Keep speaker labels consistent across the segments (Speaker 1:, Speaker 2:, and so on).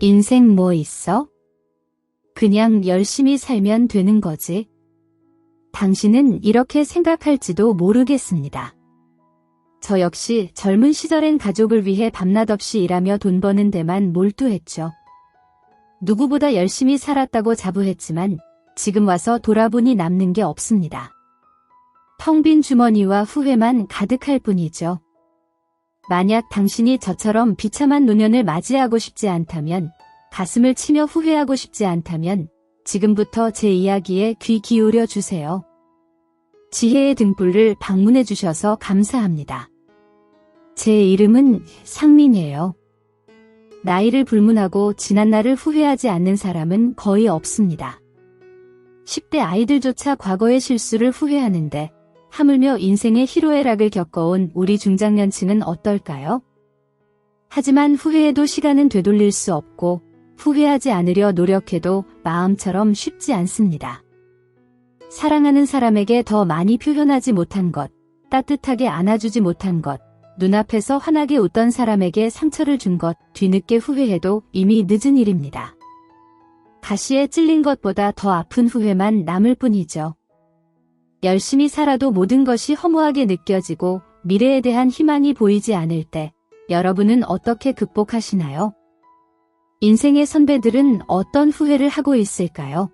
Speaker 1: 인생 뭐 있어? 그냥 열심히 살면 되는 거지. 당신은 이렇게 생각할지도 모르겠습니다. 저 역시 젊은 시절엔 가족을 위해 밤낮 없이 일하며 돈 버는 데만 몰두했죠. 누구보다 열심히 살았다고 자부했지만 지금 와서 돌아보니 남는 게 없습니다. 텅 빈 주머니와 후회만 가득할 뿐이죠. 만약 당신이 저처럼 비참한 노년을 맞이하고 싶지 않다면, 가슴을 치며 후회하고 싶지 않다면 지금부터 제 이야기에 귀 기울여 주세요. 지혜의 등불을 방문해 주셔서 감사합니다. 제 이름은 상민이에요. 나이를 불문하고 지난 날을 후회하지 않는 사람은 거의 없습니다. 10대 아이들조차 과거의 실수를 후회하는데 하물며 인생의 희로애락을 겪어온 우리 중장년층은 어떨까요? 하지만 후회해도 시간은 되돌릴 수 없고 후회하지 않으려 노력해도 마음처럼 쉽지 않습니다. 사랑하는 사람에게 더 많이 표현하지 못한 것, 따뜻하게 안아주지 못한 것, 눈앞에서 환하게 웃던 사람에게 상처를 준 것, 뒤늦게 후회해도 이미 늦은 일입니다. 가시에 찔린 것보다 더 아픈 후회만 남을 뿐이죠. 열심히 살아도 모든 것이 허무하게 느껴지고 미래에 대한 희망이 보이지 않을 때 여러분은 어떻게 극복하시나요? 인생의 선배들은 어떤 후회를 하고 있을까요?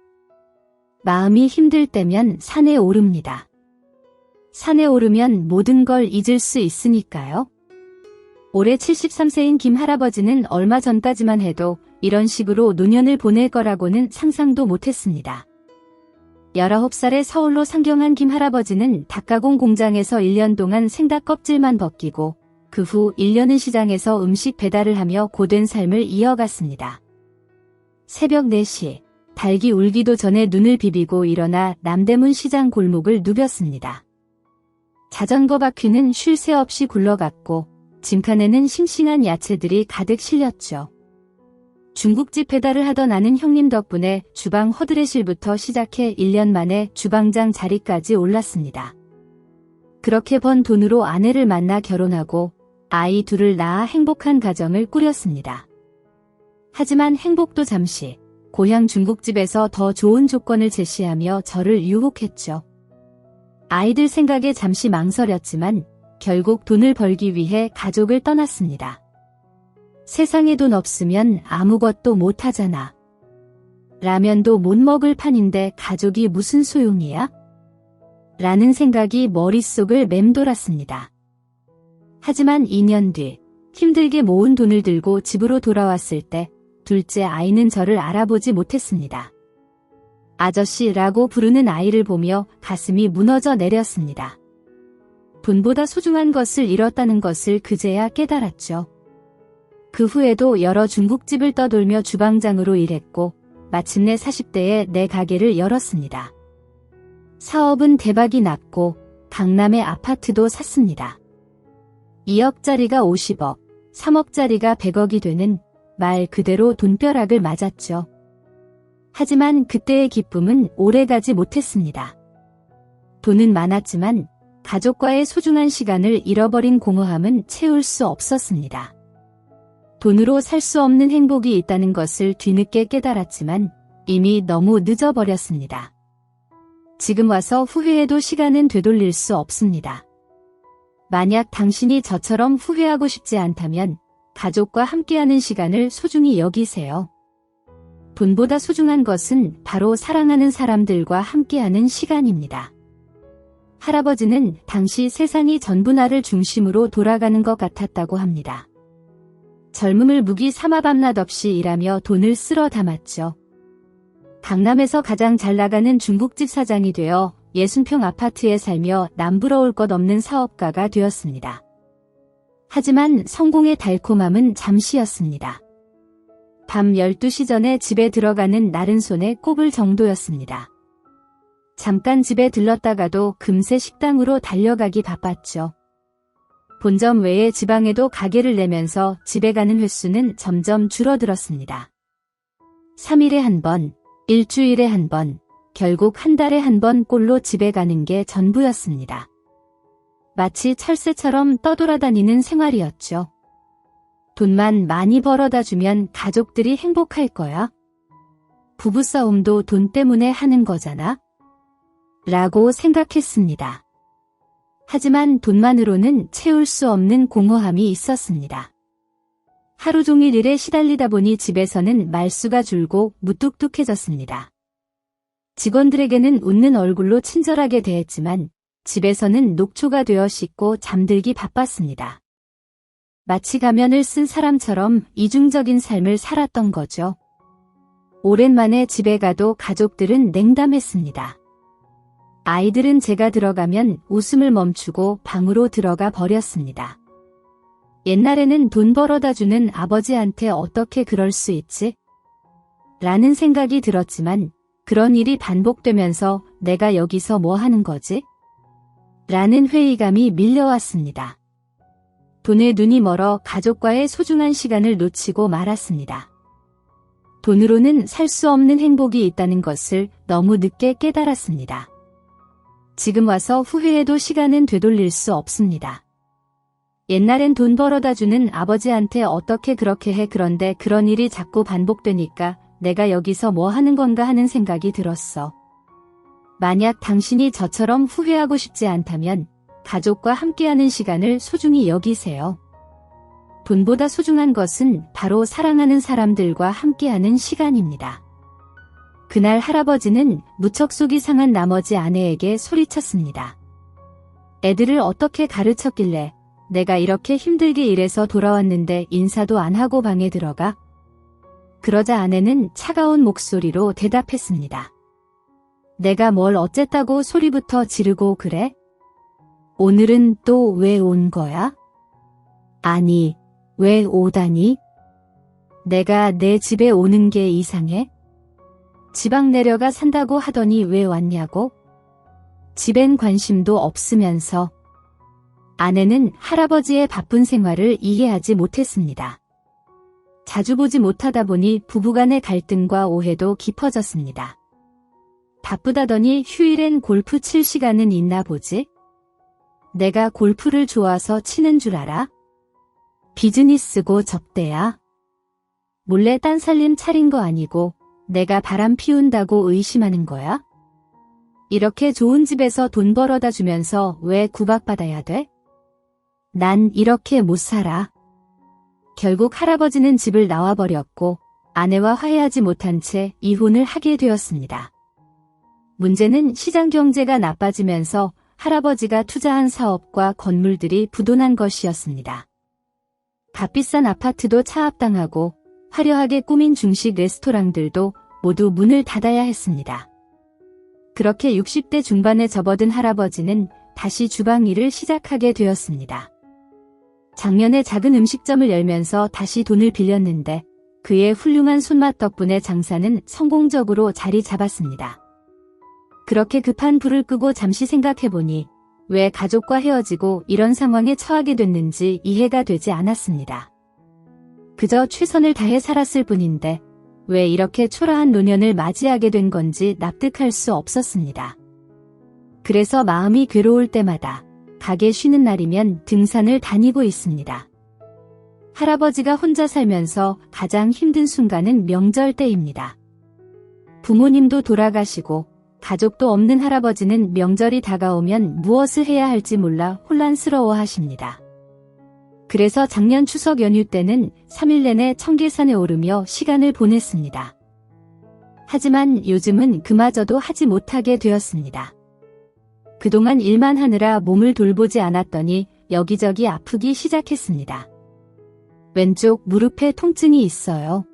Speaker 1: 마음이 힘들 때면 산에 오릅니다. 산에 오르면 모든 걸 잊을 수 있으니까요. 올해 73세인 김 할아버지는 얼마 전까지만 해도 이런 식으로 노년을 보낼 거라고는 상상도 못했습니다. 19살에 서울로 상경한 김 할아버지는 닭가공 공장에서 1년 동안 생닭 껍질만 벗기고 그 후 1년은 시장에서 음식 배달을 하며 고된 삶을 이어갔습니다. 새벽 4시, 닭이 울기도 전에 눈을 비비고 일어나 남대문 시장 골목을 누볐습니다. 자전거 바퀴는 쉴 새 없이 굴러갔고 짐칸에는 싱싱한 야채들이 가득 실렸죠. 중국집 배달을 하던 아는 형님 덕분에 주방 허드레실부터 시작해 1년 만에 주방장 자리까지 올랐습니다. 그렇게 번 돈으로 아내를 만나 결혼하고 아이 둘을 낳아 행복한 가정을 꾸렸습니다. 하지만 행복도 잠시 고향 중국집에서 더 좋은 조건을 제시하며 저를 유혹했죠. 아이들 생각에 잠시 망설였지만 결국 돈을 벌기 위해 가족을 떠났습니다. 세상에 돈 없으면 아무것도 못하잖아. 라면도 못 먹을 판인데 가족이 무슨 소용이야? 라는 생각이 머릿속을 맴돌았습니다. 하지만 2년 뒤 힘들게 모은 돈을 들고 집으로 돌아왔을 때 둘째 아이는 저를 알아보지 못했습니다. 아저씨라고 부르는 아이를 보며 가슴이 무너져 내렸습니다. 돈보다 소중한 것을 잃었다는 것을 그제야 깨달았죠. 그 후에도 여러 중국집을 떠돌며 주방장으로 일했고 마침내 40대에 내 가게를 열었습니다. 사업은 대박이 났고 강남의 아파트도 샀습니다. 2억짜리가 50억, 3억짜리가 100억이 되는 말 그대로 돈벼락을 맞았죠. 하지만 그때의 기쁨은 오래가지 못했습니다. 돈은 많았지만 가족과의 소중한 시간을 잃어버린 공허함은 채울 수 없었습니다. 돈으로 살 수 없는 행복이 있다는 것을 뒤늦게 깨달았지만 이미 너무 늦어버렸습니다. 지금 와서 후회해도 시간은 되돌릴 수 없습니다. 만약 당신이 저처럼 후회하고 싶지 않다면 가족과 함께하는 시간을 소중히 여기세요. 돈보다 소중한 것은 바로 사랑하는 사람들과 함께하는 시간입니다. 할아버지는 당시 세상이 전부 나를 중심으로 돌아가는 것 같았다고 합니다. 젊음을 무기 삼아 밤낮 없이 일하며 돈을 쓸어 담았죠. 강남에서 가장 잘 나가는 중국집 사장이 되어 60평 아파트에 살며 남부러울 것 없는 사업가가 되었습니다. 하지만 성공의 달콤함은 잠시였습니다. 밤 12시 전에 집에 들어가는 날은 손에 꼽을 정도였습니다. 잠깐 집에 들렀다가도 금세 식당으로 달려가기 바빴죠. 본점 외에 지방에도 가게를 내면서 집에 가는 횟수는 점점 줄어들었습니다. 3일에 한 번, 일주일에 한 번, 결국 한 달에 한 번 꼴로 집에 가는 게 전부였습니다. 마치 철새처럼 떠돌아다니는 생활이었죠. 돈만 많이 벌어다 주면 가족들이 행복할 거야. 부부싸움도 돈 때문에 하는 거잖아. 라고 생각했습니다. 하지만 돈만으로는 채울 수 없는 공허함이 있었습니다. 하루 종일 일에 시달리다 보니 집에서는 말수가 줄고 무뚝뚝해졌습니다. 직원들에게는 웃는 얼굴로 친절하게 대했지만 집에서는 녹초가 되어 씻고 잠들기 바빴습니다. 마치 가면을 쓴 사람처럼 이중적인 삶을 살았던 거죠. 오랜만에 집에 가도 가족들은 냉담했습니다. 아이들은 제가 들어가면 웃음을 멈추고 방으로 들어가 버렸습니다. 옛날에는 돈 벌어다 주는 아버지한테 어떻게 그럴 수 있지? 라는 생각이 들었지만 그런 일이 반복되면서 내가 여기서 뭐 하는 거지? 라는 회의감이 밀려왔습니다. 돈에 눈이 멀어 가족과의 소중한 시간을 놓치고 말았습니다. 돈으로는 살 수 없는 행복이 있다는 것을 너무 늦게 깨달았습니다. 지금 와서 후회해도 시간은 되돌릴 수 없습니다. 옛날엔 돈 벌어다 주는 아버지한테 어떻게 그렇게 해 그런데 그런 일이 자꾸 반복되니까 내가 여기서 뭐 하는 건가 하는 생각이 들었어. 만약 당신이 저처럼 후회하고 싶지 않다면 가족과 함께하는 시간을 소중히 여기세요. 돈보다 소중한 것은 바로 사랑하는 사람들과 함께하는 시간입니다. 그날 할아버지는 무척 속이 상한 나머지 아내에게 소리쳤습니다. 애들을 어떻게 가르쳤길래 내가 이렇게 힘들게 일해서 돌아왔는데 인사도 안 하고 방에 들어가? 그러자 아내는 차가운 목소리로 대답했습니다. 내가 뭘 어쨌다고 소리부터 지르고 그래? 오늘은 또 왜 온 거야? 아니, 왜 오다니? 내가 내 집에 오는 게 이상해? 지방 내려가 산다고 하더니 왜 왔냐고? 집엔 관심도 없으면서. 아내는 할아버지의 바쁜 생활을 이해하지 못했습니다. 자주 보지 못하다 보니 부부간의 갈등과 오해도 깊어졌습니다. 바쁘다더니 휴일엔 골프 칠 시간은 있나 보지? 내가 골프를 좋아서 치는 줄 알아? 비즈니스고 접대야. 몰래 딴살림 차린 거 아니고 내가 바람 피운다고 의심하는 거야? 이렇게 좋은 집에서 돈 벌어다 주면서 왜 구박받아야 돼? 난 이렇게 못 살아. 결국 할아버지는 집을 나와버렸고 아내와 화해하지 못한 채 이혼을 하게 되었습니다. 문제는 시장 경제가 나빠지면서 할아버지가 투자한 사업과 건물들이 부도난 것이었습니다. 값비싼 아파트도 차압당하고 화려하게 꾸민 중식 레스토랑들도 모두 문을 닫아야 했습니다. 그렇게 60대 중반에 접어든 할아버지는 다시 주방 일을 시작하게 되었습니다. 작년에 작은 음식점을 열면서 다시 돈을 빌렸는데 그의 훌륭한 손맛 덕분에 장사는 성공적으로 자리 잡았습니다. 그렇게 급한 불을 끄고 잠시 생각해보니 왜 가족과 헤어지고 이런 상황에 처하게 됐는지 이해가 되지 않았습니다. 그저 최선을 다해 살았을 뿐인데 왜 이렇게 초라한 노년을 맞이하게 된 건지 납득할 수 없었습니다. 그래서 마음이 괴로울 때마다 가게 쉬는 날이면 등산을 다니고 있습니다. 할아버지가 혼자 살면서 가장 힘든 순간은 명절 때입니다. 부모님도 돌아가시고 가족도 없는 할아버지는 명절이 다가오면 무엇을 해야 할지 몰라 혼란스러워 하십니다. 그래서 작년 추석 연휴 때는 3일 내내 청계산에 오르며 시간을 보냈습니다. 하지만 요즘은 그마저도 하지 못하게 되었습니다. 그동안 일만 하느라 몸을 돌보지 않았더니 여기저기 아프기 시작했습니다. 왼쪽 무릎에 통증이 있어요.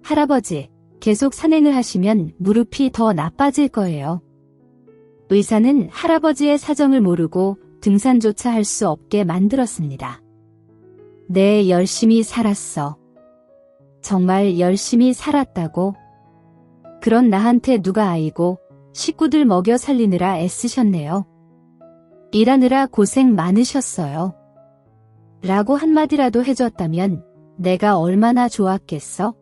Speaker 1: 할아버지, 계속 산행을 하시면 무릎이 더 나빠질 거예요. 의사는 할아버지의 사정을 모르고 등산조차 할 수 없게 만들었습니다. 네, 열심히 살았어. 정말 열심히 살았다고? 그런 나한테 누가 아이고 식구들 먹여 살리느라 애쓰셨네요. 일하느라 고생 많으셨어요. 라고 한마디라도 해줬다면 내가 얼마나 좋았겠어?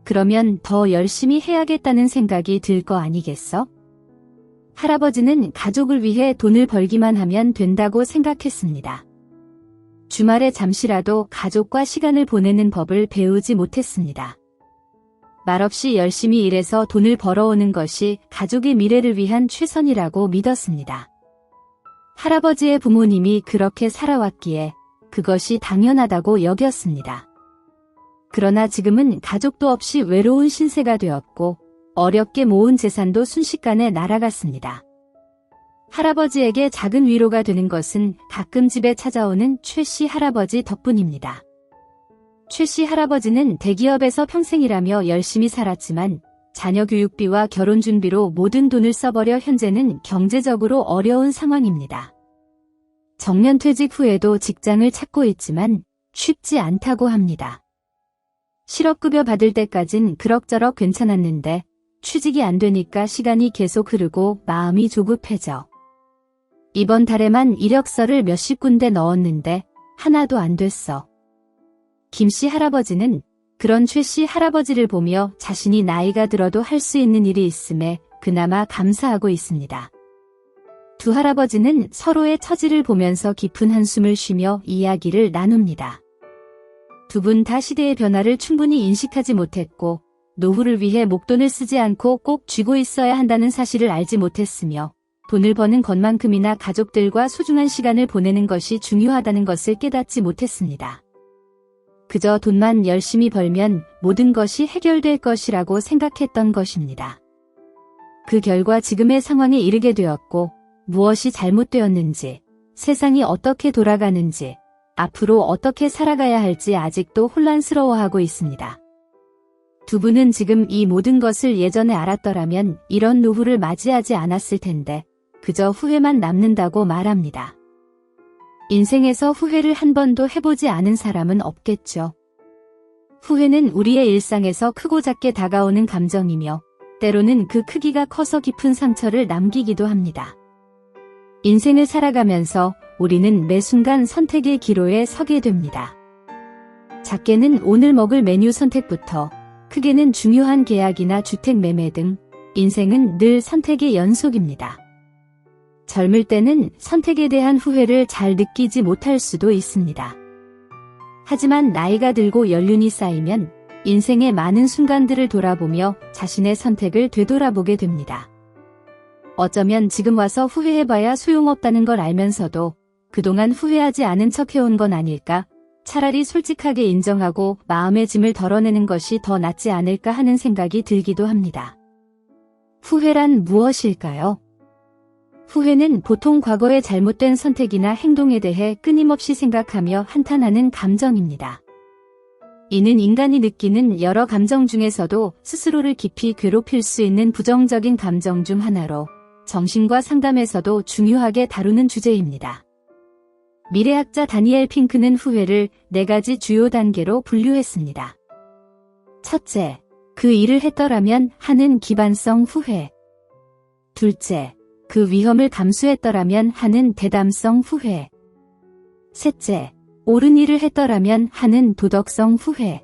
Speaker 1: 그러면 더 열심히 해야겠다는 생각이 들 거 아니겠어? 할아버지는 가족을 위해 돈을 벌기만 하면 된다고 생각했습니다. 주말에 잠시라도 가족과 시간을 보내는 법을 배우지 못했습니다. 말없이 열심히 일해서 돈을 벌어오는 것이 가족의 미래를 위한 최선이라고 믿었습니다. 할아버지의 부모님이 그렇게 살아왔기에 그것이 당연하다고 여겼습니다. 그러나 지금은 가족도 없이 외로운 신세가 되었고 어렵게 모은 재산도 순식간에 날아갔습니다. 할아버지에게 작은 위로가 되는 것은 가끔 집에 찾아오는 최씨 할아버지 덕분입니다. 최씨 할아버지는 대기업에서 평생 일하며 열심히 살았지만 자녀 교육비와 결혼 준비로 모든 돈을 써버려 현재는 경제적으로 어려운 상황입니다. 정년퇴직 후에도 직장을 찾고 있지만 쉽지 않다고 합니다. 실업급여 받을 때까진 그럭저럭 괜찮았는데 취직이 안 되니까 시간이 계속 흐르고 마음이 조급해져. 이번 달에만 이력서를 몇십 군데 넣었는데 하나도 안 됐어. 김씨 할아버지는 그런 최씨 할아버지를 보며 자신이 나이가 들어도 할 수 있는 일이 있음에 그나마 감사하고 있습니다. 두 할아버지는 서로의 처지를 보면서 깊은 한숨을 쉬며 이야기를 나눕니다. 두 분 다 시대의 변화를 충분히 인식하지 못했고 노후를 위해 목돈을 쓰지 않고 꼭 쥐고 있어야 한다는 사실을 알지 못했으며 돈을 버는 것만큼이나 가족들과 소중한 시간을 보내는 것이 중요하다는 것을 깨닫지 못했습니다. 그저 돈만 열심히 벌면 모든 것이 해결될 것이라고 생각했던 것입니다. 그 결과 지금의 상황에 이르게 되었고 무엇이 잘못되었는지, 세상이 어떻게 돌아가는지, 앞으로 어떻게 살아가야 할지 아직도 혼란스러워하고 있습니다. 두 분은 지금 이 모든 것을 예전에 알았더라면 이런 노후를 맞이하지 않았을 텐데 그저 후회만 남는다고 말합니다. 인생에서 후회를 한 번도 해보지 않은 사람은 없겠죠. 후회는 우리의 일상에서 크고 작게 다가오는 감정이며 때로는 그 크기가 커서 깊은 상처를 남기기도 합니다. 인생을 살아가면서 우리는 매 순간 선택의 기로에 서게 됩니다. 작게는 오늘 먹을 메뉴 선택부터 크게는 중요한 계약이나 주택 매매 등 인생은 늘 선택의 연속입니다. 젊을 때는 선택에 대한 후회를 잘 느끼지 못할 수도 있습니다. 하지만 나이가 들고 연륜이 쌓이면 인생의 많은 순간들을 돌아보며 자신의 선택을 되돌아보게 됩니다. 어쩌면 지금 와서 후회해봐야 소용없다는 걸 알면서도 그동안 후회하지 않은 척 해온 건 아닐까? 차라리 솔직하게 인정하고 마음의 짐을 덜어내는 것이 더 낫지 않을까 하는 생각이 들기도 합니다. 후회란 무엇일까요? 후회는 보통 과거의 잘못된 선택이나 행동에 대해 끊임없이 생각하며 한탄하는 감정입니다. 이는 인간이 느끼는 여러 감정 중에서도 스스로를 깊이 괴롭힐 수 있는 부정적인 감정 중 하나로 정신과 상담에서도 중요하게 다루는 주제입니다. 미래학자 다니엘 핑크는 후회를 4가지 주요 단계로 분류했습니다. 첫째, 그 일을 했더라면 하는 기반성 후회. 둘째, 그 위험을 감수했더라면 하는 대담성 후회. 셋째, 옳은 일을 했더라면 하는 도덕성 후회.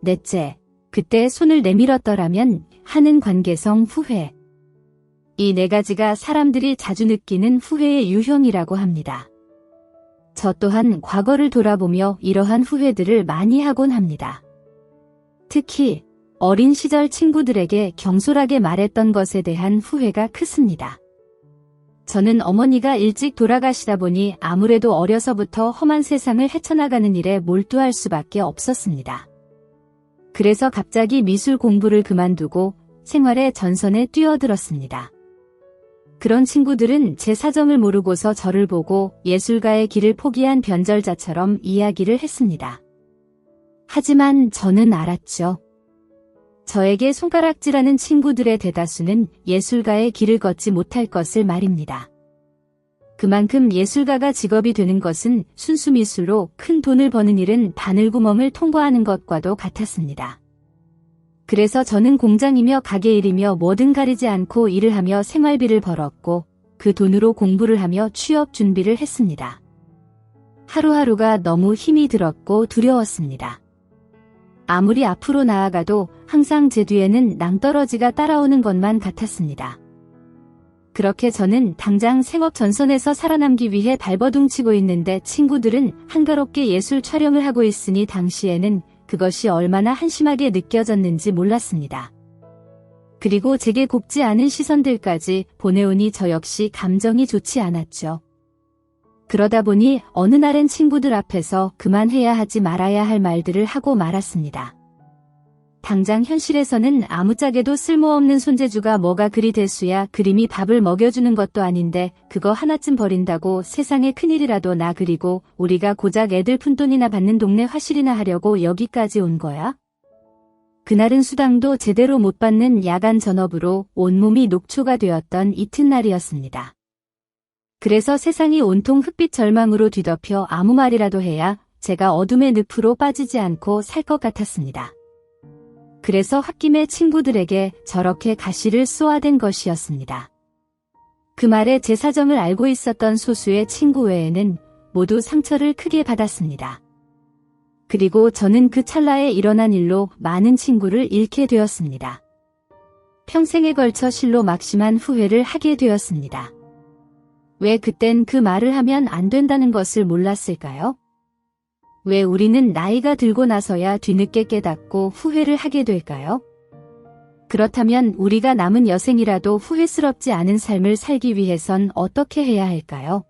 Speaker 1: 넷째, 그때 손을 내밀었더라면 하는 관계성 후회. 이 4가지가 사람들이 자주 느끼는 후회의 유형이라고 합니다. 저 또한 과거를 돌아보며 이러한 후회들을 많이 하곤 합니다. 특히 어린 시절 친구들에게 경솔하게 말했던 것에 대한 후회가 크습니다. 저는 어머니가 일찍 돌아가시다 보니 아무래도 어려서부터 험한 세상을 헤쳐나가는 일에 몰두할 수밖에 없었습니다. 그래서 갑자기 미술 공부를 그만두고 생활의 전선에 뛰어들었습니다. 그런 친구들은 제 사정을 모르고서 저를 보고 예술가의 길을 포기한 변절자처럼 이야기를 했습니다. 하지만 저는 알았죠. 저에게 손가락질하는 친구들의 대다수는 예술가의 길을 걷지 못할 것을 말입니다. 그만큼 예술가가 직업이 되는 것은 순수 미술로 큰 돈을 버는 일은 바늘구멍을 통과하는 것과도 같았습니다. 그래서 저는 공장이며 가게일이며 뭐든 가리지 않고 일을 하며 생활비를 벌었고 그 돈으로 공부를 하며 취업 준비를 했습니다. 하루하루가 너무 힘이 들었고 두려웠습니다. 아무리 앞으로 나아가도 항상 제 뒤에는 낭떠러지가 따라오는 것만 같았습니다. 그렇게 저는 당장 생업 전선에서 살아남기 위해 발버둥 치고 있는데 친구들은 한가롭게 예술 촬영을 하고 있으니 당시에는 그것이 얼마나 한심하게 느껴졌는지 몰랐습니다. 그리고 제게 곱지 않은 시선들까지 보내오니 저 역시 감정이 좋지 않았죠. 그러다 보니 어느 날엔 친구들 앞에서 그만해야 하지 말아야 할 말들을 하고 말았습니다. 당장 현실에서는 아무짝에도 쓸모없는 손재주가 뭐가 그리 대수야. 그림이 밥을 먹여주는 것도 아닌데 그거 하나쯤 버린다고 세상에 큰일이라도 나. 그리고 우리가 고작 애들 푼돈이나 받는 동네 화실이나 하려고 여기까지 온 거야? 그날은 수당도 제대로 못 받는 야간 전업으로 온몸이 녹초가 되었던 이튿날이었습니다. 그래서 세상이 온통 흑빛 절망으로 뒤덮여 아무 말이라도 해야 제가 어둠의 늪으로 빠지지 않고 살 것 같았습니다. 그래서 홧김에 친구들에게 저렇게 가시를 쏘아댄 것이었습니다. 그 말에 제 사정을 알고 있었던 소수의 친구 외에는 모두 상처를 크게 받았습니다. 그리고 저는 그 찰나에 일어난 일로 많은 친구를 잃게 되었습니다. 평생에 걸쳐 실로 막심한 후회를 하게 되었습니다. 왜 그땐 그 말을 하면 안 된다는 것을 몰랐을까요? 왜 우리는 나이가 들고 나서야 뒤늦게 깨닫고 후회를 하게 될까요? 그렇다면 우리가 남은 여생이라도 후회스럽지 않은 삶을 살기 위해선 어떻게 해야 할까요?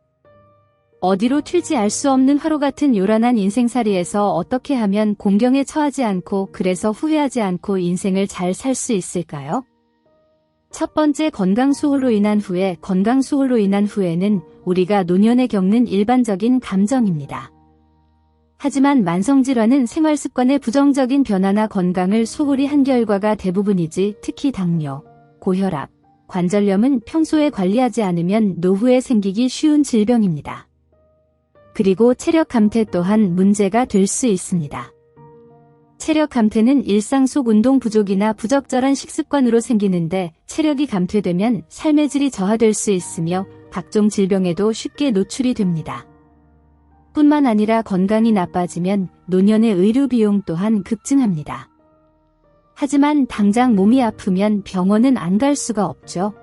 Speaker 1: 어디로 튈지 알 수 없는 화로 같은 요란한 인생살이에서 어떻게 하면 공경에 처하지 않고 그래서 후회하지 않고 인생을 잘 살 수 있을까요? 첫 번째, 건강수홀로 인한 후회. 건강수홀로 인한 후회는 우리가 노년에 겪는 일반적인 감정입니다. 하지만 만성질환은 생활습관의 부정적인 변화나 건강을 소홀히 한 결과가 대부분이지, 특히 당뇨, 고혈압, 관절염은 평소에 관리하지 않으면 노후에 생기기 쉬운 질병입니다. 그리고 체력 감퇴 또한 문제가 될 수 있습니다. 체력 감퇴는 일상 속 운동 부족이나 부적절한 식습관으로 생기는데 체력이 감퇴되면 삶의 질이 저하될 수 있으며 각종 질병에도 쉽게 노출이 됩니다. 뿐만 아니라 건강이 나빠지면 노년의 의료 비용 또한 급증합니다. 하지만 당장 몸이 아프면 병원은 안 갈 수가 없죠.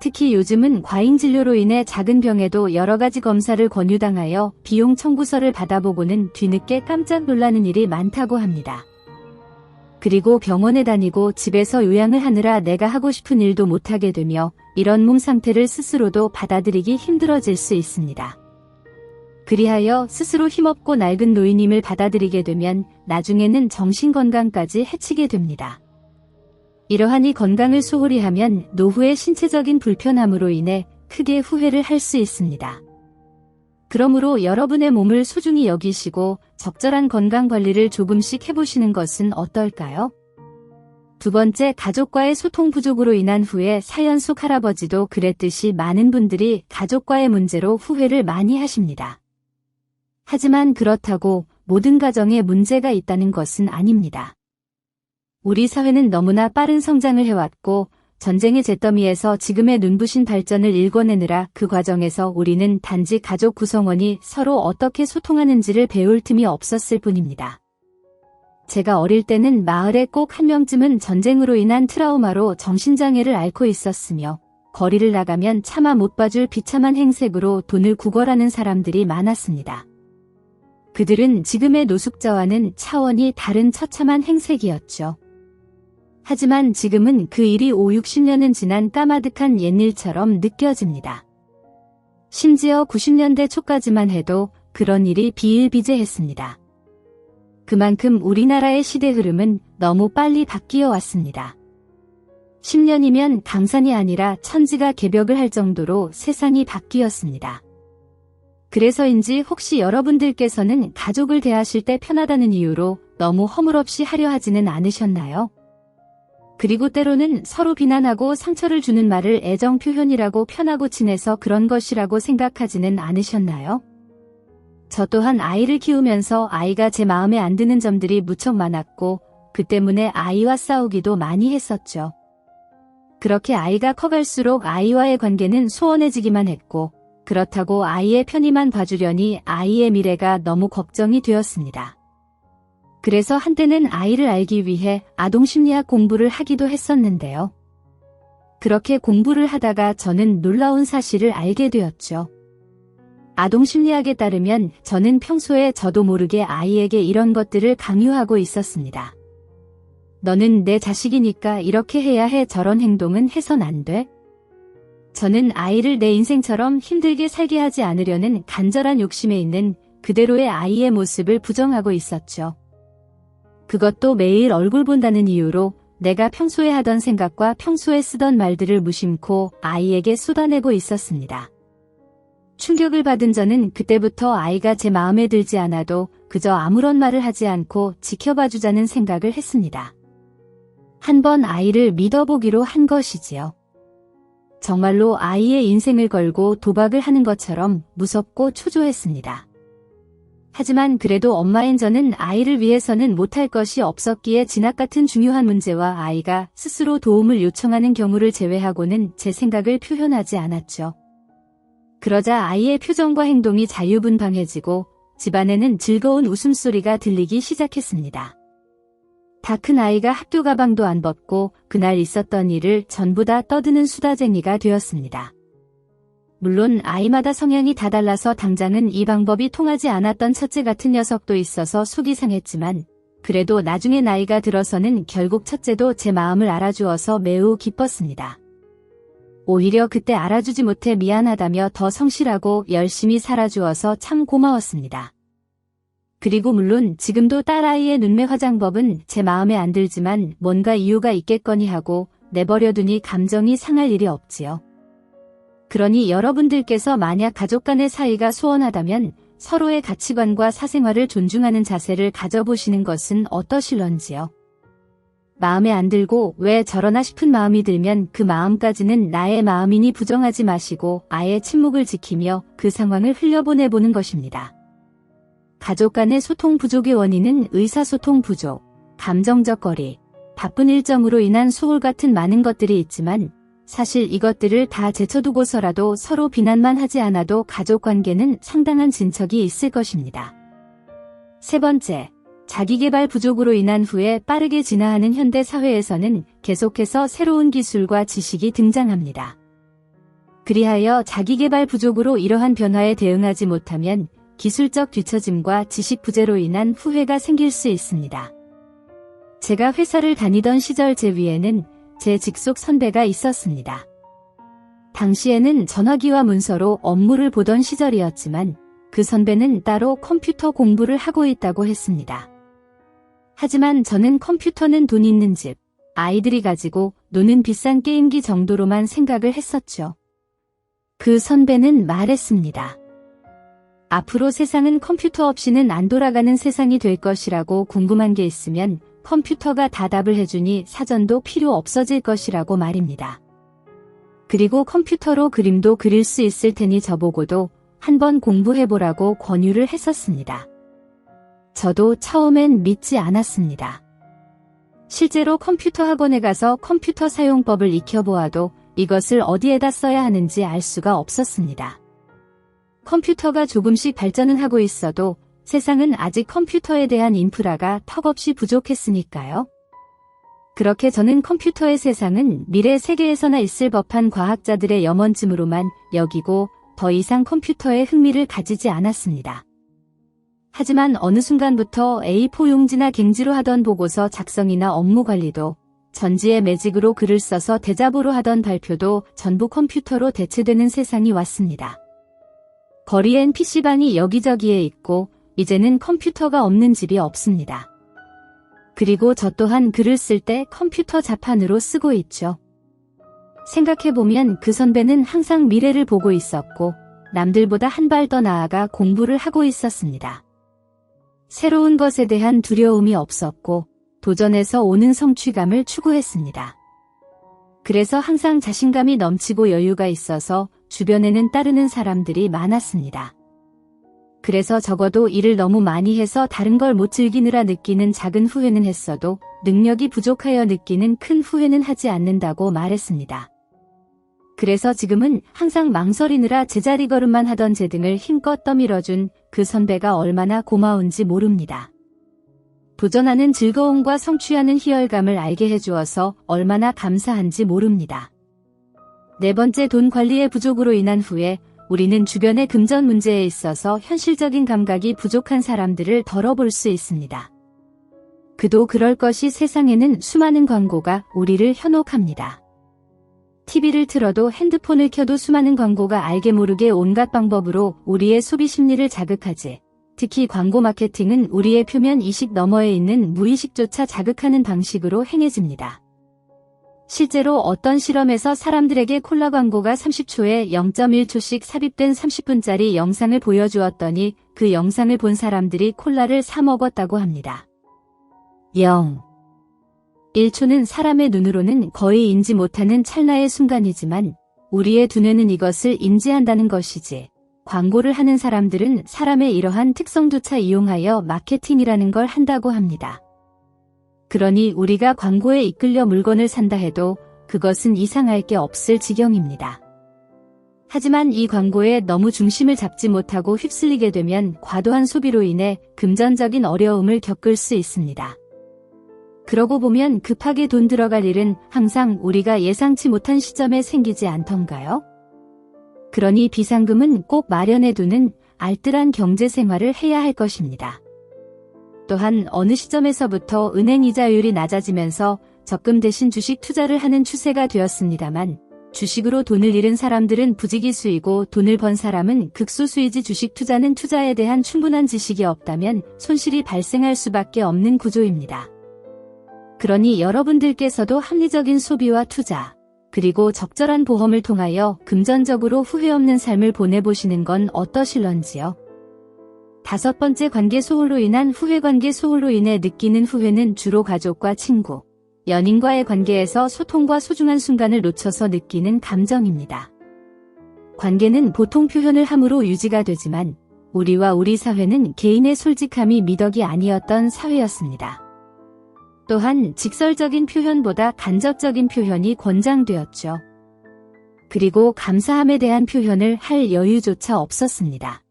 Speaker 1: 특히 요즘은 과잉 진료로 인해 작은 병에도 여러 가지 검사를 권유당하여 비용 청구서를 받아보고는 뒤늦게 깜짝 놀라는 일이 많다고 합니다. 그리고 병원에 다니고 집에서 요양을 하느라 내가 하고 싶은 일도 못하게 되며 이런 몸 상태를 스스로도 받아들이기 힘들어질 수 있습니다. 그리하여 스스로 힘없고 낡은 노인임을 받아들이게 되면 나중에는 정신건강까지 해치게 됩니다. 이러하니 건강을 소홀히 하면 노후의 신체적인 불편함으로 인해 크게 후회를 할 수 있습니다. 그러므로 여러분의 몸을 소중히 여기시고 적절한 건강관리를 조금씩 해보시는 것은 어떨까요? 두 번째, 가족과의 소통 부족으로 인한 후회. 사연 속 할아버지도 그랬듯이 많은 분들이 가족과의 문제로 후회를 많이 하십니다. 하지만 그렇다고 모든 가정에 문제가 있다는 것은 아닙니다. 우리 사회는 너무나 빠른 성장을 해왔고 전쟁의 잿더미에서 지금의 눈부신 발전을 일궈내느라 그 과정에서 우리는 단지 가족 구성원이 서로 어떻게 소통하는지를 배울 틈이 없었을 뿐입니다. 제가 어릴 때는 마을에 꼭 한 명쯤은 전쟁으로 인한 트라우마로 정신장애를 앓고 있었으며 거리를 나가면 차마 못 봐줄 비참한 행색으로 돈을 구걸하는 사람들이 많았습니다. 그들은 지금의 노숙자와는 차원이 다른 처참한 행색이었죠. 하지만 지금은 그 일이 50-60년은 지난 까마득한 옛일처럼 느껴집니다. 심지어 90년대 초까지만 해도 그런 일이 비일비재했습니다. 그만큼 우리나라의 시대 흐름은 너무 빨리 바뀌어 왔습니다. 10년이면 강산이 아니라 천지가 개벽을 할 정도로 세상이 바뀌었습니다. 그래서인지 혹시 여러분들께서는 가족을 대하실 때 편하다는 이유로 너무 허물없이 하려 하지는 않으셨나요? 그리고 때로는 서로 비난하고 상처를 주는 말을 애정 표현이라고 편하고 친해서 그런 것이라고 생각하지는 않으셨나요? 저 또한 아이를 키우면서 아이가 제 마음에 안 드는 점들이 무척 많았고 그 때문에 아이와 싸우기도 많이 했었죠. 그렇게 아이가 커갈수록 아이와의 관계는 소원해지기만 했고 그렇다고 아이의 편의만 봐주려니 아이의 미래가 너무 걱정이 되었습니다. 그래서 한때는 아이를 알기 위해 아동심리학 공부를 하기도 했었는데요. 그렇게 공부를 하다가 저는 놀라운 사실을 알게 되었죠. 아동심리학에 따르면 저는 평소에 저도 모르게 아이에게 이런 것들을 강요하고 있었습니다. 너는 내 자식이니까 이렇게 해야 해. 저런 행동은 해선 안 돼. 저는 아이를 내 인생처럼 힘들게 살게 하지 않으려는 간절한 욕심에 있는 그대로의 아이의 모습을 부정하고 있었죠. 그것도 매일 얼굴 본다는 이유로 내가 평소에 하던 생각과 평소에 쓰던 말들을 무심코 아이에게 쏟아내고 있었습니다. 충격을 받은 저는 그때부터 아이가 제 마음에 들지 않아도 그저 아무런 말을 하지 않고 지켜봐주자는 생각을 했습니다. 한번 아이를 믿어보기로 한 것이지요. 정말로 아이의 인생을 걸고 도박을 하는 것처럼 무섭고 초조했습니다. 하지만 그래도 엄마인 저는 아이를 위해서는 못할 것이 없었기에 진학 같은 중요한 문제와 아이가 스스로 도움을 요청하는 경우를 제외하고는 제 생각을 표현하지 않았죠. 그러자 아이의 표정과 행동이 자유분방해지고 집안에는 즐거운 웃음소리가 들리기 시작했습니다. 다 큰 아이가 학교 가방도 안 벗고 그날 있었던 일을 전부 다 떠드는 수다쟁이가 되었습니다. 물론 아이마다 성향이 다 달라서 당장은 이 방법이 통하지 않았던 첫째 같은 녀석도 있어서 속이 상했지만 그래도 나중에 나이가 들어서는 결국 첫째도 제 마음을 알아주어서 매우 기뻤습니다. 오히려 그때 알아주지 못해 미안하다며 더 성실하고 열심히 살아주어서 참 고마웠습니다. 그리고 물론 지금도 딸아이의 눈매 화장법은 제 마음에 안 들지만 뭔가 이유가 있겠거니 하고 내버려두니 감정이 상할 일이 없지요. 그러니 여러분들께서 만약 가족 간의 사이가 소원하다면 서로의 가치관과 사생활을 존중하는 자세를 가져보시는 것은 어떠실런지요. 마음에 안 들고 왜 저러나 싶은 마음이 들면 그 마음까지는 나의 마음이니 부정하지 마시고 아예 침묵을 지키며 그 상황을 흘려보내보는 것입니다. 가족 간의 소통 부족의 원인은 의사소통 부족, 감정적 거리, 바쁜 일정으로 인한 소홀 같은 많은 것들이 있지만 사실 이것들을 다 제쳐두고서라도 서로 비난만 하지 않아도 가족관계는 상당한 진척이 있을 것입니다. 세 번째, 자기계발 부족으로 인한 후에 빠르게 진화하는 현대 사회에서는 계속해서 새로운 기술과 지식이 등장합니다. 그리하여 자기계발 부족으로 이러한 변화에 대응하지 못하면 기술적 뒤처짐과 지식 부재로 인한 후회가 생길 수 있습니다. 제가 회사를 다니던 시절 제 위에는 제 직속 선배가 있었습니다. 당시에는 전화기와 문서로 업무를 보던 시절이었지만 그 선배는 따로 컴퓨터 공부를 하고 있다고 했습니다. 하지만 저는 컴퓨터는 돈 있는 집, 아이들이 가지고 노는 비싼 게임기 정도로만 생각을 했었죠. 그 선배는 말했습니다. 앞으로 세상은 컴퓨터 없이는 안 돌아가는 세상이 될 것이라고 궁금한 게 있으면 컴퓨터가 다 답을 해주니 사전도 필요 없어질 것이라고 말입니다. 그리고 컴퓨터로 그림도 그릴 수 있을 테니 저보고도 한번 공부해보라고 권유를 했었습니다. 저도 처음엔 믿지 않았습니다. 실제로 컴퓨터 학원에 가서 컴퓨터 사용법을 익혀보아도 이것을 어디에다 써야 하는지 알 수가 없었습니다. 컴퓨터가 조금씩 발전은 하고 있어도 세상은 아직 컴퓨터에 대한 인프라가 턱없이 부족했으니까요. 그렇게 저는 컴퓨터의 세상은 미래 세계에서나 있을 법한 과학자들의 염원쯤으로만 여기고 더 이상 컴퓨터에 흥미를 가지지 않았습니다. 하지만 어느 순간부터 A4 용지나 갱지로 하던 보고서 작성이나 업무 관리도 전지의 매직으로 글을 써서 대자보로 하던 발표도 전부 컴퓨터로 대체되는 세상이 왔습니다. 거리엔 PC방이 여기저기에 있고 이제는 컴퓨터가 없는 집이 없습니다. 그리고 저 또한 글을 쓸 때 컴퓨터 자판으로 쓰고 있죠. 생각해보면 그 선배는 항상 미래를 보고 있었고 남들보다 한 발 더 나아가 공부를 하고 있었습니다. 새로운 것에 대한 두려움이 없었고 도전에서 오는 성취감을 추구했습니다. 그래서 항상 자신감이 넘치고 여유가 있어서 주변에는 따르는 사람들이 많았습니다. 그래서 적어도 일을 너무 많이 해서 다른 걸 못 즐기느라 느끼는 작은 후회는 했어도 능력이 부족하여 느끼는 큰 후회는 하지 않는다고 말했습니다. 그래서 지금은 항상 망설이느라 제자리 걸음만 하던 제 등을 힘껏 떠밀어준 그 선배가 얼마나 고마운지 모릅니다. 도전하는 즐거움과 성취하는 희열감을 알게 해주어서 얼마나 감사한지 모릅니다. 네 번째, 돈 관리의 부족으로 인한 후회. 우리는 주변의 금전 문제에 있어서 현실적인 감각이 부족한 사람들을 덜어볼 수 있습니다. 그도 그럴 것이 세상에는 수많은 광고가 우리를 현혹합니다. TV를 틀어도 핸드폰을 켜도 수많은 광고가 알게 모르게 온갖 방법으로 우리의 소비 심리를 자극하지. 특히 광고 마케팅은 우리의 표면 이식 너머에 있는 무의식조차 자극하는 방식으로 행해집니다. 실제로 어떤 실험에서 사람들에게 콜라 광고가 30초에 0.1초씩 삽입된 30분짜리 영상을 보여주었더니 그 영상을 본 사람들이 콜라를 사 먹었다고 합니다. 1초는 사람의 눈으로는 거의 인지 못하는 찰나의 순간이지만 우리의 두뇌는 이것을 인지한다는 것이지. 광고를 하는 사람들은 사람의 이러한 특성조차 이용하여 마케팅이라는 걸 한다고 합니다. 그러니 우리가 광고에 이끌려 물건을 산다 해도 그것은 이상할 게 없을 지경입니다. 하지만 이 광고에 너무 중심을 잡지 못하고 휩쓸리게 되면 과도한 소비로 인해 금전적인 어려움을 겪을 수 있습니다. 그러고 보면 급하게 돈 들어갈 일은 항상 우리가 예상치 못한 시점에 생기지 않던가요? 그러니 비상금은 꼭 마련해두는 알뜰한 경제생활을 해야 할 것입니다. 또한 어느 시점에서부터 은행 이자율이 낮아지면서 적금 대신 주식 투자를 하는 추세가 되었습니다만 주식으로 돈을 잃은 사람들은 부지기수이고 돈을 번 사람은 극소수이지 주식 투자는 투자에 대한 충분한 지식이 없다면 손실이 발생할 수밖에 없는 구조입니다. 그러니 여러분들께서도 합리적인 소비와 투자, 그리고 적절한 보험을 통하여 금전적으로 후회 없는 삶을 보내보시는 건 어떠실런지요? 5번째, 관계 소홀로 인한 후회. 관계 소홀로 인해 느끼는 후회는 주로 가족과 친구, 연인과의 관계에서 소통과 소중한 순간을 놓쳐서 느끼는 감정입니다. 관계는 보통 표현을 함으로 유지가 되지만 우리와 우리 사회는 개인의 솔직함이 미덕이 아니었던 사회였습니다. 또한 직설적인 표현보다 간접적인 표현이 권장되었죠. 그리고 감사함에 대한 표현을 할 여유조차 없었습니다.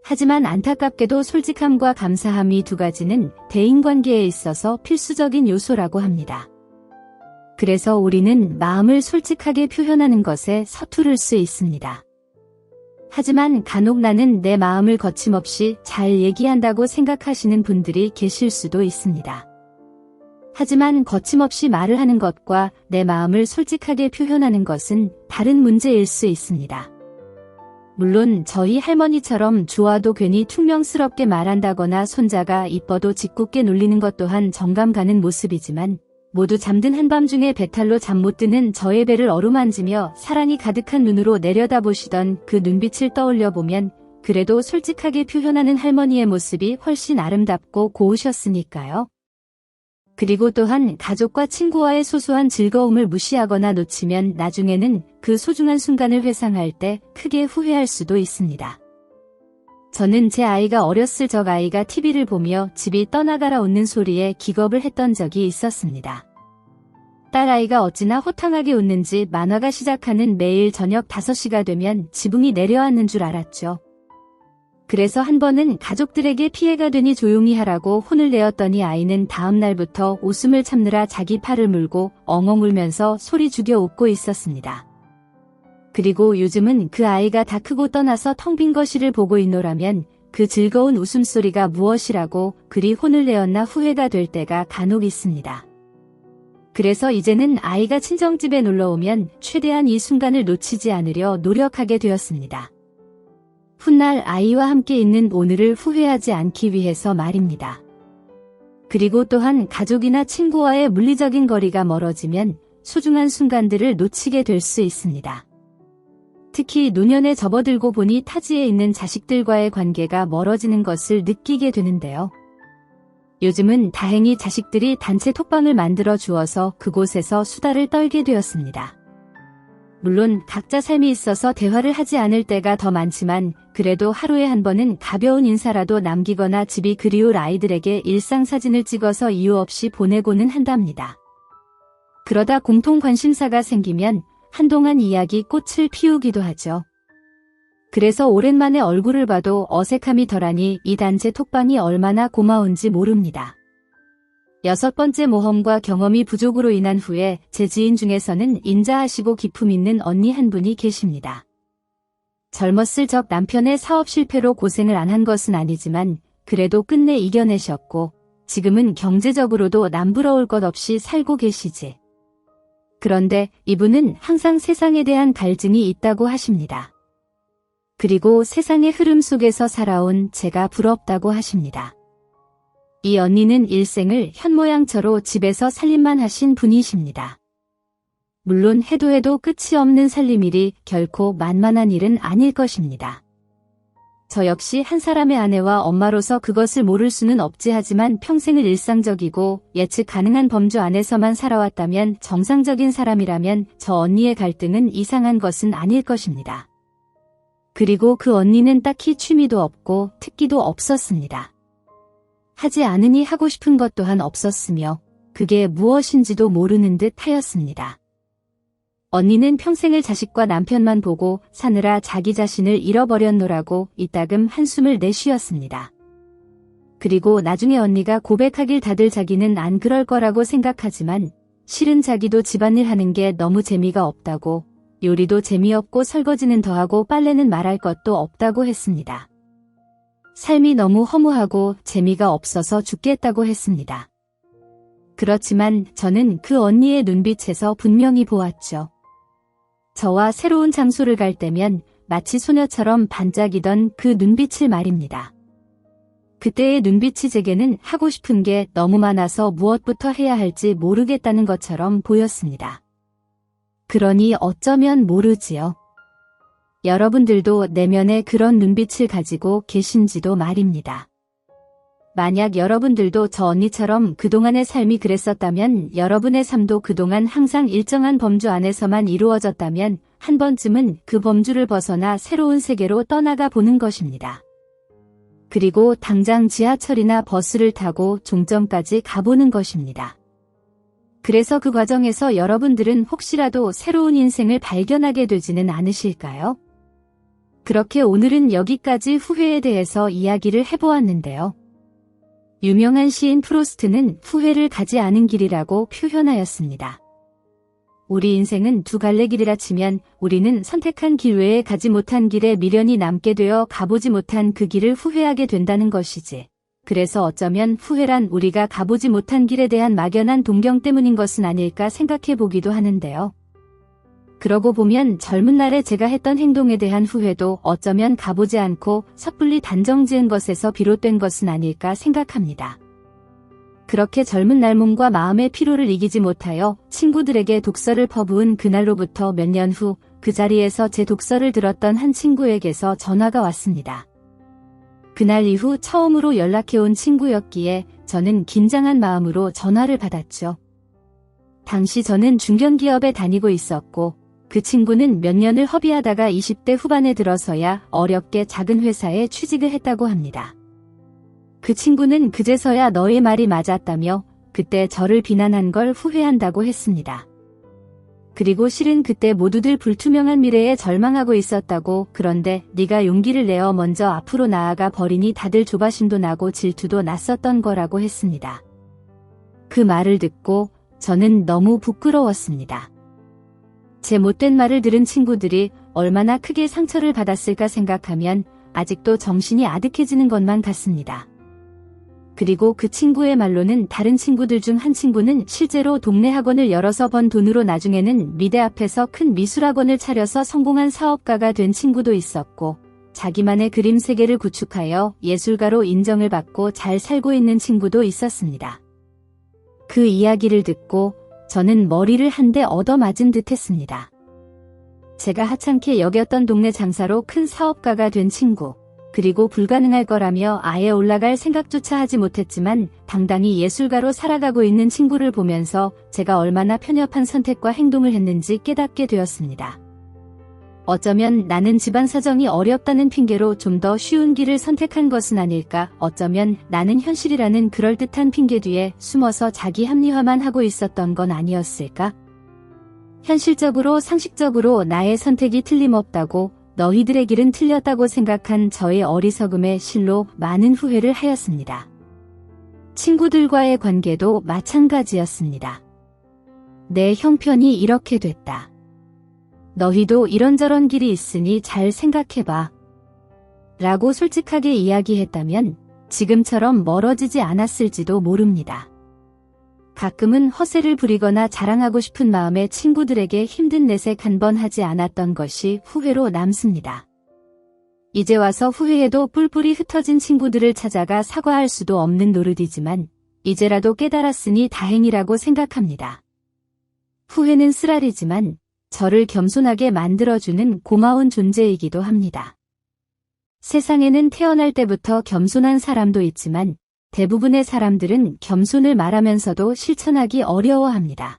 Speaker 1: 하지만 안타깝게도 솔직함과 감사함 이 두 가지는 대인관계에 있어서 필수적인 요소라고 합니다. 그래서 우리는 마음을 솔직하게 표현하는 것에 서투를 수 있습니다. 하지만 간혹 나는 내 마음을 거침없이 잘 얘기한다고 생각하시는 분들이 계실 수도 있습니다. 하지만 거침없이 말을 하는 것과 내 마음을 솔직하게 표현하는 것은 다른 문제일 수 있습니다. 물론 저희 할머니처럼 좋아도 괜히 퉁명스럽게 말한다거나 손자가 이뻐도 짓궂게 놀리는 것 또한 정감 가는 모습이지만 모두 잠든 한밤중에 배탈로 잠 못 드는 저의 배를 어루만지며 사랑이 가득한 눈으로 내려다보시던 그 눈빛을 떠올려 보면 그래도 솔직하게 표현하는 할머니의 모습이 훨씬 아름답고 고우셨으니까요. 그리고 또한 가족과 친구와의 소소한 즐거움을 무시하거나 놓치면 나중에는 그 소중한 순간을 회상할 때 크게 후회할 수도 있습니다. 저는 제 아이가 어렸을 적 아이가 TV를 보며 집이 떠나가라 웃는 소리에 기겁을 했던 적이 있었습니다. 딸아이가 어찌나 호탕하게 웃는지 만화가 시작하는 매일 저녁 5시가 되면 지붕이 내려앉는 줄 알았죠. 그래서 한 번은 가족들에게 피해가 되니 조용히 하라고 혼을 내었더니 아이는 다음 날부터 웃음을 참느라 자기 팔을 물고 엉엉 울면서 소리 죽여 웃고 있었습니다. 그리고 요즘은 그 아이가 다 크고 떠나서 텅 빈 거실을 보고 있노라면 그 즐거운 웃음소리가 무엇이라고 그리 혼을 내었나 후회가 될 때가 간혹 있습니다. 그래서 이제는 아이가 친정집에 놀러오면 최대한 이 순간을 놓치지 않으려 노력하게 되었습니다. 훗날 아이와 함께 있는 오늘을 후회하지 않기 위해서 말입니다. 그리고 또한 가족이나 친구와의 물리적인 거리가 멀어지면 소중한 순간들을 놓치게 될 수 있습니다. 특히 노년에 접어들고 보니 타지에 있는 자식들과의 관계가 멀어지는 것을 느끼게 되는데요. 요즘은 다행히 자식들이 단체 톡방을 만들어 주어서 그곳에서 수다를 떨게 되었습니다. 물론 각자 삶이 있어서 대화를 하지 않을 때가 더 많지만 그래도 하루에 한 번은 가벼운 인사라도 남기거나 집이 그리울 아이들에게 일상사진을 찍어서 이유 없이 보내고는 한답니다. 그러다 공통 관심사가 생기면 한동안 이야기 꽃을 피우기도 하죠. 그래서 오랜만에 얼굴을 봐도 어색함이 덜하니 이 단체 톡방이 얼마나 고마운지 모릅니다. 6번째 모험과 경험이 부족으로 인한 후에 제 지인 중에서는 인자하시고 기품 있는 언니 한 분이 계십니다. 젊었을 적 남편의 사업 실패로 고생을 안 한 것은 아니지만 그래도 끝내 이겨내셨고 지금은 경제적으로도 남부러울 것 없이 살고 계시지. 그런데 이분은 항상 세상에 대한 갈증이 있다고 하십니다. 그리고 세상의 흐름 속에서 살아온 제가 부럽다고 하십니다. 이 언니는 일생을 현모양처로 집에서 살림만 하신 분이십니다. 물론 해도 끝이 없는 살림일이 결코 만만한 일은 아닐 것입니다. 저 역시 한 사람의 아내와 엄마로서 그것을 모를 수는 없지 하지만 평생을 일상적이고 예측 가능한 범주 안에서만 살아왔다면 정상적인 사람이라면 저 언니의 갈등은 이상한 것은 아닐 것입니다. 그리고 그 언니는 딱히 취미도 없고 특기도 없었습니다. 하지 않으니 하고 싶은 것 또한 없었으며 그게 무엇인지도 모르는 듯 하였습니다. 언니는 평생을 자식과 남편만 보고 사느라 자기 자신을 잃어버렸노라고 이따금 한숨을 내쉬었습니다. 그리고 나중에 언니가 고백하길 다들 자기는 안 그럴 거라고 생각하지만 실은 자기도 집안일 하는 게 너무 재미가 없다고 요리도 재미없고 설거지는 더하고 빨래는 말할 것도 없다고 했습니다. 삶이 너무 허무하고 재미가 없어서 죽겠다고 했습니다. 그렇지만 저는 그 언니의 눈빛에서 분명히 보았죠. 저와 새로운 장소를 갈 때면 마치 소녀처럼 반짝이던 그 눈빛을 말입니다. 그때의 눈빛이 제게는 하고 싶은 게 너무 많아서 무엇부터 해야 할지 모르겠다는 것처럼 보였습니다. 그러니 어쩌면 모르지요. 여러분들도 내면에 그런 눈빛을 가지고 계신지도 말입니다. 만약 여러분들도 저 언니처럼 그동안의 삶이 그랬었다면 여러분의 삶도 그동안 항상 일정한 범주 안에서만 이루어졌다면 한 번쯤은 그 범주를 벗어나 새로운 세계로 떠나가 보는 것입니다. 그리고 당장 지하철이나 버스를 타고 종점까지 가보는 것입니다. 그래서 그 과정에서 여러분들은 혹시라도 새로운 인생을 발견하게 되지는 않으실까요? 그렇게 오늘은 여기까지 후회에 대해서 이야기를 해보았는데요. 유명한 시인 프로스트는 후회를 가지 않은 길이라고 표현하였습니다. 우리 인생은 두 갈래 길이라 치면 우리는 선택한 길 외에 가지 못한 길에 미련이 남게 되어 가보지 못한 그 길을 후회하게 된다는 것이지. 그래서 어쩌면 후회란 우리가 가보지 못한 길에 대한 막연한 동경 때문인 것은 아닐까 생각해 보기도 하는데요. 그러고 보면 젊은 날에 제가 했던 행동에 대한 후회도 어쩌면 가보지 않고 섣불리 단정지은 것에서 비롯된 것은 아닐까 생각합니다. 그렇게 젊은 날 몸과 마음의 피로를 이기지 못하여 친구들에게 독서를 퍼부은 그날로부터 몇 년 후 그 자리에서 제 독서를 들었던 한 친구에게서 전화가 왔습니다. 그날 이후 처음으로 연락해온 친구였기에 저는 긴장한 마음으로 전화를 받았죠. 당시 저는 중견기업에 다니고 있었고 그 친구는 몇 년을 허비하다가 20대 후반에 들어서야 어렵게 작은 회사에 취직을 했다고 합니다. 그 친구는 그제서야 너의 말이 맞았다며 그때 저를 비난한 걸 후회한다고 했습니다. 그리고 실은 그때 모두들 불투명한 미래에 절망하고 있었다고 그런데 네가 용기를 내어 먼저 앞으로 나아가 버리니 다들 조바심도 나고 질투도 났었던 거라고 했습니다. 그 말을 듣고 저는 너무 부끄러웠습니다. 제 못된 말을 들은 친구들이 얼마나 크게 상처를 받았을까 생각하면 아직도 정신이 아득해지는 것만 같습니다. 그리고 그 친구의 말로는 다른 친구들 중 한 친구는 실제로 동네 학원을 열어서 번 돈으로 나중에는 미대 앞에서 큰 미술학원을 차려서 성공한 사업가가 된 친구도 있었고 자기만의 그림 세계를 구축하여 예술가로 인정을 받고 잘 살고 있는 친구도 있었습니다. 그 이야기를 듣고 저는 머리를 한 대 얻어맞은 듯 했습니다. 제가 하찮게 여겼던 동네 장사로 큰 사업가가 된 친구, 그리고 불가능할 거라며 아예 올라갈 생각조차 하지 못했지만 당당히 예술가로 살아가고 있는 친구를 보면서 제가 얼마나 편협한 선택과 행동을 했는지 깨닫게 되었습니다. 어쩌면 나는 집안 사정이 어렵다는 핑계로 좀 더 쉬운 길을 선택한 것은 아닐까. 어쩌면 나는 현실이라는 그럴듯한 핑계 뒤에 숨어서 자기 합리화만 하고 있었던 건 아니었을까? 현실적으로 상식적으로 나의 선택이 틀림없다고 너희들의 길은 틀렸다고 생각한 저의 어리석음에 실로 많은 후회를 하였습니다. 친구들과의 관계도 마찬가지였습니다. 내 형편이 이렇게 됐다. 너희도 이런저런 길이 있으니 잘 생각해봐. 라고 솔직하게 이야기했다면 지금처럼 멀어지지 않았을지도 모릅니다. 가끔은 허세를 부리거나 자랑하고 싶은 마음에 친구들에게 힘든 내색 한 번 하지 않았던 것이 후회로 남습니다. 이제 와서 후회해도 뿔뿔이 흩어진 친구들을 찾아가 사과할 수도 없는 노릇이지만 이제라도 깨달았으니 다행이라고 생각합니다. 후회는 쓰라리지만 저를 겸손하게 만들어주는 고마운 존재이기도 합니다. 세상에는 태어날 때부터 겸손한 사람도 있지만 대부분의 사람들은 겸손을 말하면서도 실천하기 어려워합니다.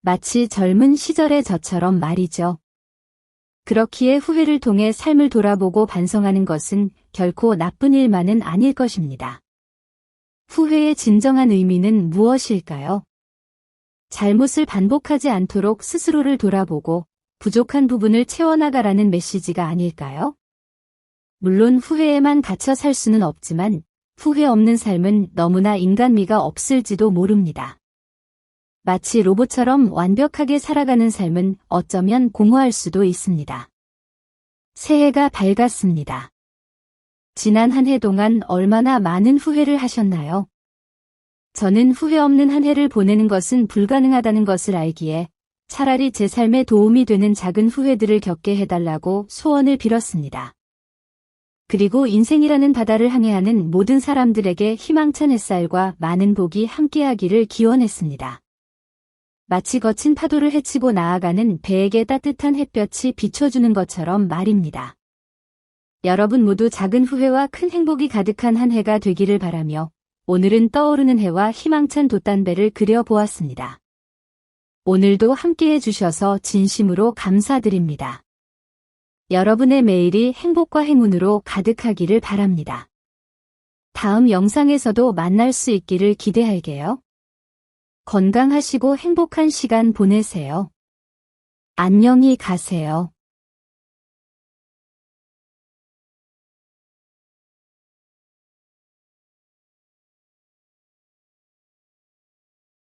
Speaker 1: 마치 젊은 시절의 저처럼 말이죠. 그렇기에 후회를 통해 삶을 돌아보고 반성하는 것은 결코 나쁜 일만은 아닐 것입니다. 후회의 진정한 의미는 무엇일까요? 잘못을 반복하지 않도록 스스로를 돌아보고 부족한 부분을 채워나가라는 메시지가 아닐까요? 물론 후회에만 갇혀 살 수는 없지만 후회 없는 삶은 너무나 인간미가 없을지도 모릅니다. 마치 로봇처럼 완벽하게 살아가는 삶은 어쩌면 공허할 수도 있습니다. 새해가 밝았습니다. 지난 한 해 동안 얼마나 많은 후회를 하셨나요? 저는 후회 없는 한 해를 보내는 것은 불가능하다는 것을 알기에 차라리 제 삶에 도움이 되는 작은 후회들을 겪게 해달라고 소원을 빌었습니다. 그리고 인생이라는 바다를 항해하는 모든 사람들에게 희망찬 햇살과 많은 복이 함께하기를 기원했습니다. 마치 거친 파도를 헤치고 나아가는 배에게 따뜻한 햇볕이 비춰주는 것처럼 말입니다. 여러분 모두 작은 후회와 큰 행복이 가득한 한 해가 되기를 바라며 오늘은 떠오르는 해와 희망찬 돛단배를 그려보았습니다. 오늘도 함께해 주셔서 진심으로 감사드립니다. 여러분의 매일이 행복과 행운으로 가득하기를 바랍니다. 다음 영상에서도 만날 수 있기를 기대할게요. 건강하시고 행복한 시간 보내세요. 안녕히 가세요.